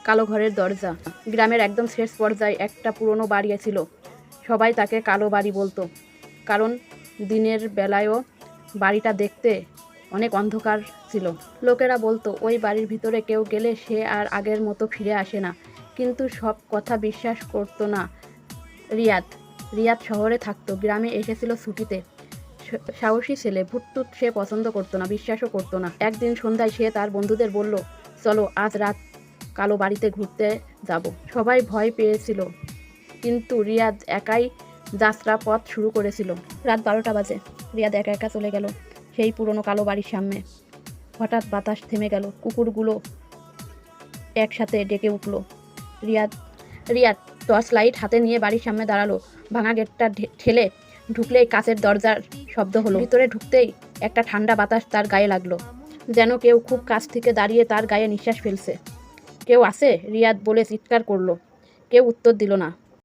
কালো ঘরের দরজা। গ্রামের একদম শেষ পর্যায়ে একটা পুরনো বাড়ি ছিল। সবাই তাকে কালো বাড়ি বলতো, কারণ দিনের বেলায়ও বাড়িটা দেখতে অনেক অন্ধকার ছিল। লোকেরা বলতো ওই বাড়ির ভিতরে কেউ গেলে সে আর আগের মতো ফিরে আসে না। কিন্তু সব কথা বিশ্বাস করতো না রিয়াদ। রিয়াদ শহরে থাকতো, গ্রামে এসেছিল ছুটিতে। সাহসী ছেলে, ভূত সে পছন্দ করতো না, বিশ্বাসও করতো না। একদিন সন্ধ্যায় সে তার বন্ধুদের বলল, চলো আজ রাত কালো বাড়িতে ঘুরতে যাব। সবাই ভয় পেয়েছিল, কিন্তু রিয়াদ একাই যাত্রা পথ শুরু করেছিল। রাত 12টা বাজে। রিয়াদ একা একা চলে গেল সেই পুরনো কালো বাড়ির সামনে। হঠাৎ বাতাস থেমে গেল, কুকুরগুলো একসাথে ডেকে উঠল। রিয়াদ রিয়াদ টর্চ লাইট হাতে নিয়ে বাড়ির সামনে দাঁড়ালো। ভাঙা গেটটা ঠেলে ঢুকলেই কাচের দরজার শব্দ হলো। ভিতরে ঢুকতেই একটা ঠান্ডা বাতাস তার গায়ে লাগলো, যেন কেউ খুব কাছ থেকে দাঁড়িয়ে তার গায়ে নিঃশ্বাস ফেলছে। কেউ আছে? রিয়াদ বলে চিৎকার করলো। কেউ উত্তর দিল না।